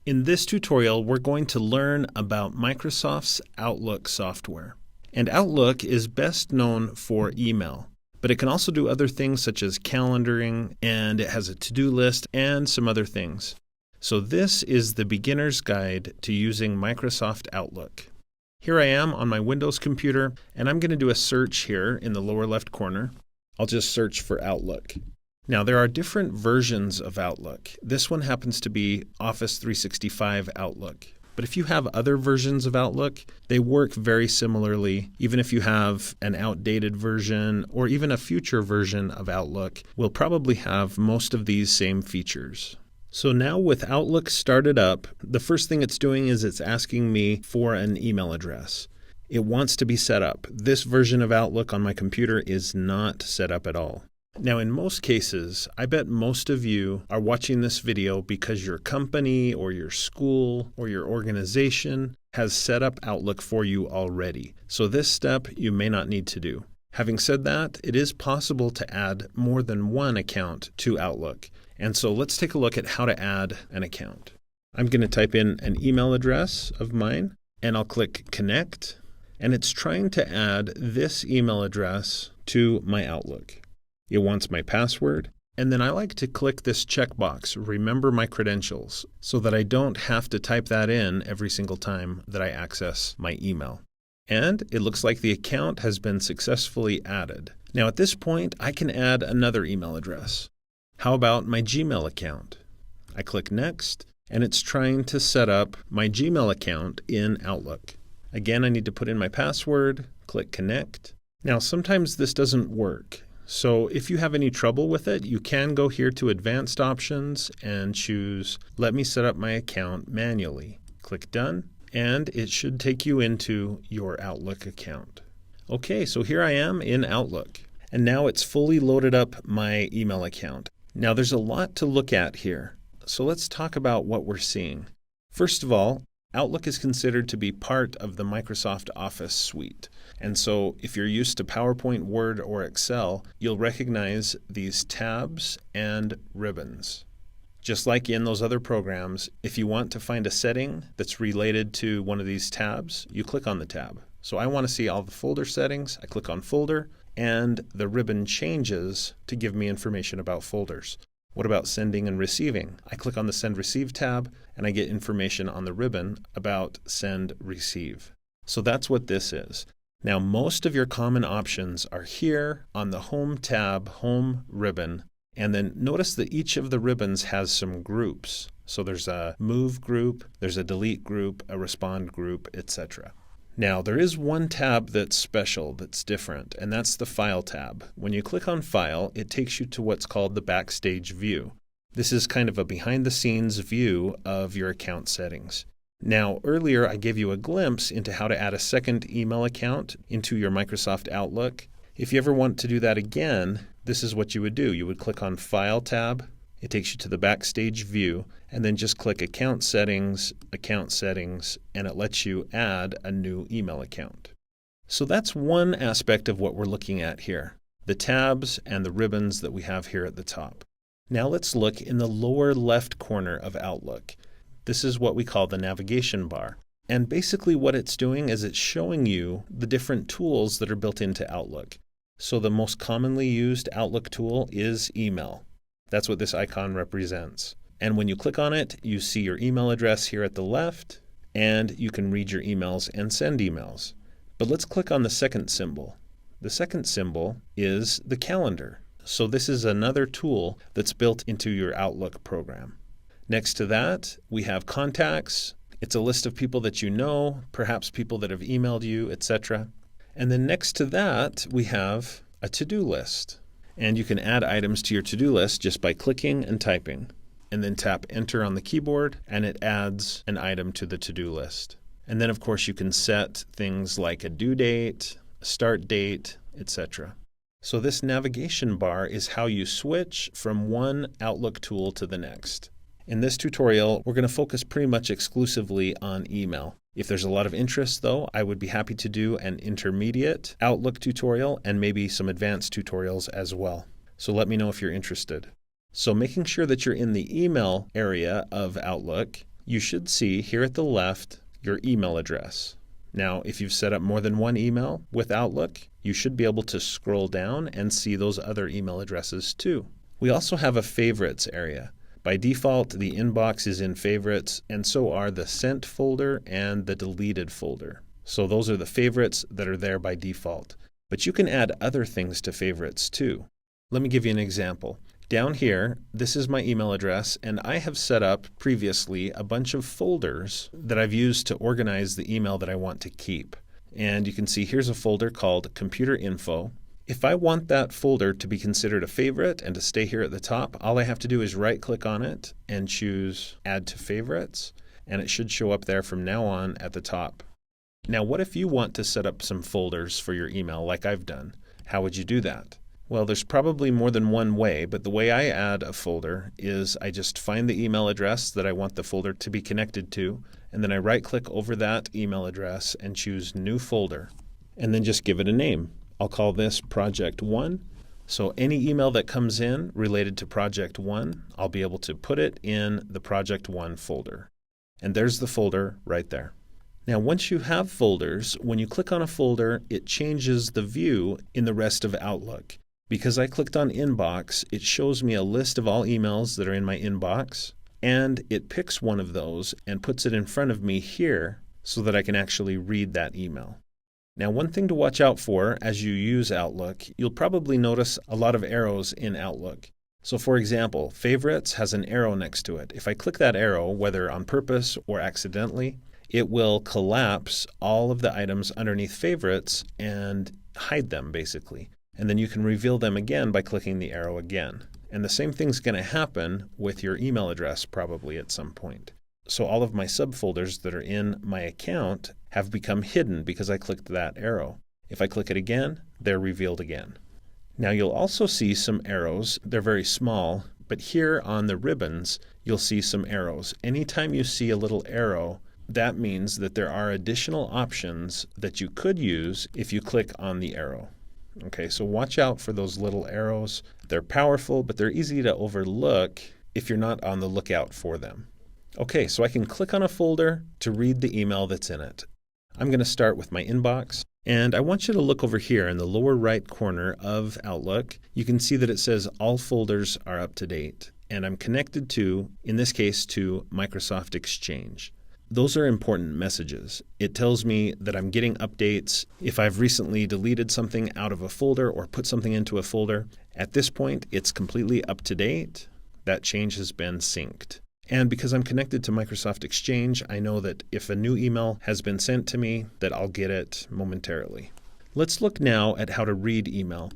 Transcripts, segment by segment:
In this tutorial, we're going to learn about Microsoft's Outlook software. And Outlook is best known for email, but it can also do other things such as calendaring, and it has a to-do list and some other things. So this is the beginner's guide to using Microsoft Outlook. Here I am on my Windows computer, and I'm going to do a search here in the lower left corner. I'll just search for Outlook. Now, there are different versions of Outlook. This one happens to be Office 365 Outlook. But if you have other versions of Outlook, they work very similarly. Even if you have an outdated version or even a future version of Outlook, will probably have most of these same features. So now with Outlook started up, the first thing it's doing is it's asking me for an email address. It wants to be set up. This version of Outlook on my computer is not set up at all. Now, in most cases, I bet most of you are watching this video because your company or your school or your organization has set up Outlook for you already. So this step you may not need to do. Having said that, it is possible to add more than one account to Outlook. And so let's take a look at how to add an account. I'm going to type in an email address of mine, and I'll click Connect. And it's trying to add this email address to my Outlook. It wants my password, and then I like to click this checkbox, Remember My Credentials, so that I don't have to type that in every single time that I access my email. And it looks like the account has been successfully added. Now at this point, I can add another email address. How about my Gmail account? I click Next, and it's trying to set up my Gmail account in Outlook. Again, I need to put in my password, click Connect. Now sometimes this doesn't work. So if you have any trouble with it, you can go here to Advanced Options and choose Let me set up my account manually. Click Done, and it should take you into your Outlook account. Okay, so here I am in Outlook, and now it's fully loaded up my email account. Now there's a lot to look at here, so let's talk about what we're seeing. First of all, Outlook is considered to be part of the Microsoft Office suite. And so if you're used to PowerPoint, Word, or Excel, you'll recognize these tabs and ribbons. Just like in those other programs, if you want to find a setting that's related to one of these tabs, you click on the tab. So I want to see all the folder settings. I click on Folder, and the ribbon changes to give me information about folders. What about sending and receiving? I click on the Send Receive tab, and I get information on the ribbon about Send Receive. So that's what this is. Now, most of your common options are here on the Home tab, Home ribbon, and then notice that each of the ribbons has some groups. So there's a Move group, there's a Delete group, a Respond group, etc. Now, there is one tab that's special, that's different, and that's the File tab. When you click on File, it takes you to what's called the Backstage view. This is kind of a behind-the-scenes view of your account settings. Now, earlier I gave you a glimpse into how to add a second email account into your Microsoft Outlook. If you ever want to do that again, this is what you would do. You would click on File tab. It takes you to the Backstage view, and then just click Account Settings, and it lets you add a new email account. So that's one aspect of what we're looking at here, the tabs and the ribbons that we have here at the top. Now let's look in the lower left corner of Outlook. This is what we call the navigation bar. And basically what it's doing is it's showing you the different tools that are built into Outlook. So the most commonly used Outlook tool is email. That's what this icon represents. And when you click on it, you see your email address here at the left, and you can read your emails and send emails. But let's click on the second symbol. The second symbol is the calendar. So this is another tool that's built into your Outlook program. Next to that, we have contacts. It's a list of people that you know, perhaps people that have emailed you, etc. And then next to that, we have a to-do list. And you can add items to your to-do list just by clicking and typing. And then tap Enter on the keyboard, and it adds an item to the to-do list. And then, of course, you can set things like a due date, a start date, etc. So this navigation bar is how you switch from one Outlook tool to the next. In this tutorial, we're going to focus pretty much exclusively on email. If there's a lot of interest, though, I would be happy to do an intermediate Outlook tutorial and maybe some advanced tutorials as well. So let me know if you're interested. So making sure that you're in the email area of Outlook, you should see here at the left your email address. Now, if you've set up more than one email with Outlook, you should be able to scroll down and see those other email addresses too. We also have a favorites area. By default, the inbox is in favorites, and so are the sent folder and the deleted folder. So those are the favorites that are there by default. But you can add other things to favorites too. Let me give you an example. Down here, this is my email address, and I have set up previously a bunch of folders that I've used to organize the email that I want to keep. And you can see here's a folder called Computer Info. If I want that folder to be considered a favorite and to stay here at the top, all I have to do is right-click on it and choose Add to Favorites, and it should show up there from now on at the top. Now, what if you want to set up some folders for your email like I've done? How would you do that? Well, there's probably more than one way, but the way I add a folder is I just find the email address that I want the folder to be connected to, and then I right-click over that email address and choose New Folder, and then just give it a name. I'll call this Project 1. So any email that comes in related to Project 1, I'll be able to put it in the Project 1 folder. And there's the folder right there. Now, once you have folders, when you click on a folder, it changes the view in the rest of Outlook. Because I clicked on Inbox, it shows me a list of all emails that are in my inbox, and it picks one of those and puts it in front of me here so that I can actually read that email. Now, one thing to watch out for as you use Outlook, you'll probably notice a lot of arrows in Outlook. So for example, Favorites has an arrow next to it. If I click that arrow, whether on purpose or accidentally, it will collapse all of the items underneath Favorites and hide them basically. And then you can reveal them again by clicking the arrow again. And the same thing's going to happen with your email address probably at some point. So all of my subfolders that are in my account have become hidden because I clicked that arrow. If I click it again, they're revealed again. Now you'll also see some arrows. They're very small, but here on the ribbons, you'll see some arrows. Anytime you see a little arrow, that means that there are additional options that you could use if you click on the arrow. Okay, so watch out for those little arrows. They're powerful, but they're easy to overlook if you're not on the lookout for them. Okay, so I can click on a folder to read the email that's in it. I'm going to start with my inbox, and I want you to look over here in the lower right corner of Outlook. You can see that it says all folders are up to date, and I'm connected to, in this case, to Microsoft Exchange. Those are important messages. It tells me that I'm getting updates if I've recently deleted something out of a folder or put something into a folder. At this point, it's completely up to date. That change has been synced. And because I'm connected to Microsoft Exchange, I know that if a new email has been sent to me, that I'll get it momentarily. Let's look now at how to read email.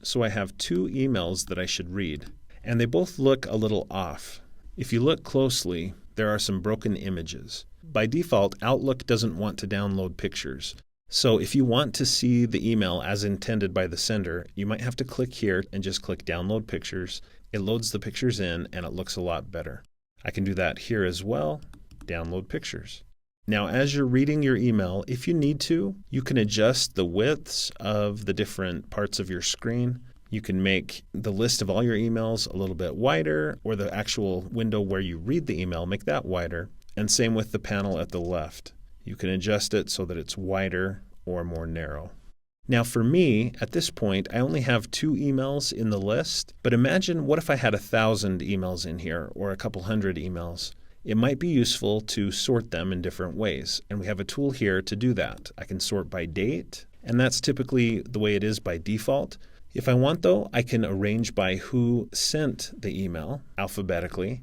So I have two emails that I should read, and they both look a little off. If you look closely, there are some broken images. By default, Outlook doesn't want to download pictures. So if you want to see the email as intended by the sender, you might have to click here and just click Download Pictures. It loads the pictures in and it looks a lot better. I can do that here as well, Download Pictures. Now, as you're reading your email, if you need to, you can adjust the widths of the different parts of your screen. You can make the list of all your emails a little bit wider, or the actual window where you read the email, make that wider. And same with the panel at the left. You can adjust it so that it's wider or more narrow. Now for me, at this point, I only have 2 emails in the list, but imagine what if I had 1,000 emails in here or a couple hundred emails. It might be useful to sort them in different ways, and we have a tool here to do that. I can sort by date, and that's typically the way it is by default. If I want though, I can arrange by who sent the email alphabetically.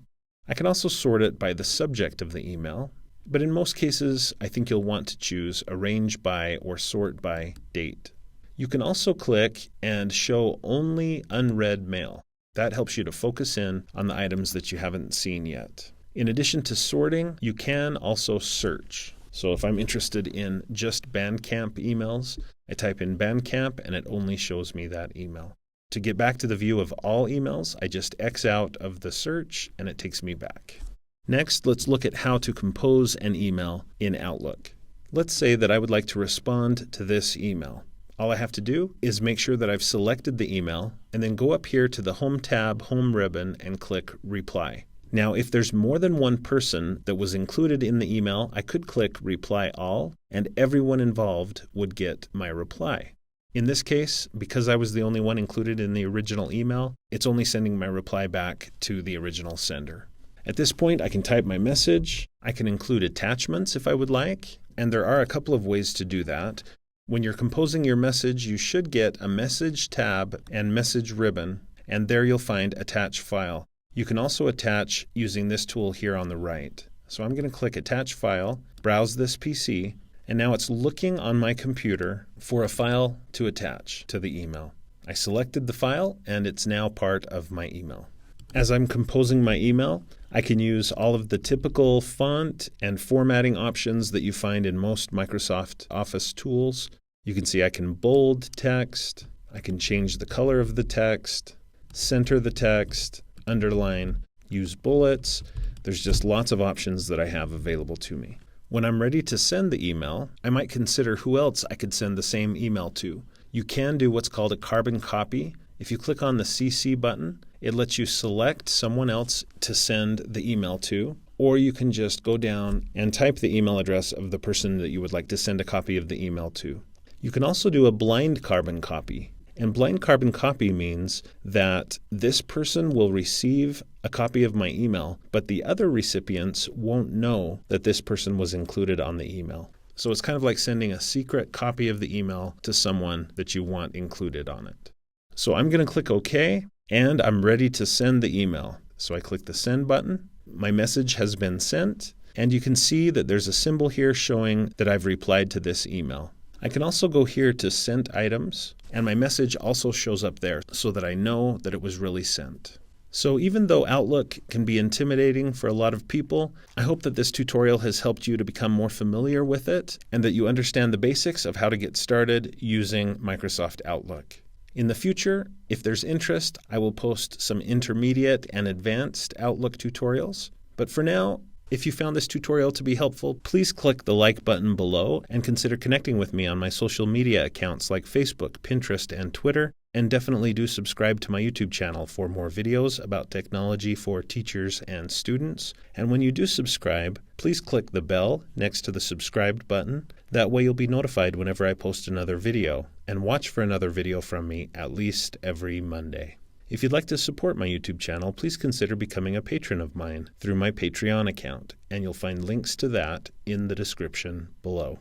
I can also sort it by the subject of the email, but in most cases, I think you'll want to choose Arrange by or Sort by Date. You can also click and show only unread mail. That helps you to focus in on the items that you haven't seen yet. In addition to sorting, you can also search. So if I'm interested in just Bandcamp emails, I type in Bandcamp and it only shows me that email. To get back to the view of all emails, I just X out of the search and it takes me back. Next, let's look at how to compose an email in Outlook. Let's say that I would like to respond to this email. All I have to do is make sure that I've selected the email and then go up here to the Home tab, Home ribbon, and click Reply. Now, if there's more than one person that was included in the email, I could click Reply All, and everyone involved would get my reply. In this case, because I was the only one included in the original email, it's only sending my reply back to the original sender. At this point, I can type my message. I can include attachments if I would like, and there are a couple of ways to do that. When you're composing your message, you should get a Message tab and Message ribbon, and there you'll find Attach File. You can also attach using this tool here on the right. So I'm going to click Attach File, browse this PC, and now it's looking on my computer for a file to attach to the email. I selected the file, and it's now part of my email. As I'm composing my email, I can use all of the typical font and formatting options that you find in most Microsoft Office tools. You can see I can bold text, I can change the color of the text, center the text, underline, use bullets. There's just lots of options that I have available to me. When I'm ready to send the email, I might consider who else I could send the same email to. You can do what's called a carbon copy. If you click on the CC button, it lets you select someone else to send the email to, or you can just go down and type the email address of the person that you would like to send a copy of the email to. You can also do a blind carbon copy. And blind carbon copy means that this person will receive a copy of my email, but the other recipients won't know that this person was included on the email. So it's kind of like sending a secret copy of the email to someone that you want included on it. So I'm going to click OK, and I'm ready to send the email. So I click the Send button. My message has been sent, and you can see that there's a symbol here showing that I've replied to this email. I can also go here to Sent Items, and my message also shows up there so that I know that it was really sent. So even though Outlook can be intimidating for a lot of people, I hope that this tutorial has helped you to become more familiar with it and that you understand the basics of how to get started using Microsoft Outlook. In the future, if there's interest, I will post some intermediate and advanced Outlook tutorials. But for now, if you found this tutorial to be helpful, please click the like button below and consider connecting with me on my social media accounts like Facebook, Pinterest, and Twitter. And definitely do subscribe to my YouTube channel for more videos about technology for teachers and students. And when you do subscribe, please click the bell next to the subscribed button. That way you'll be notified whenever I post another video. And watch for another video from me at least every Monday. If you'd like to support my YouTube channel, please consider becoming a patron of mine through my Patreon account, and you'll find links to that in the description below.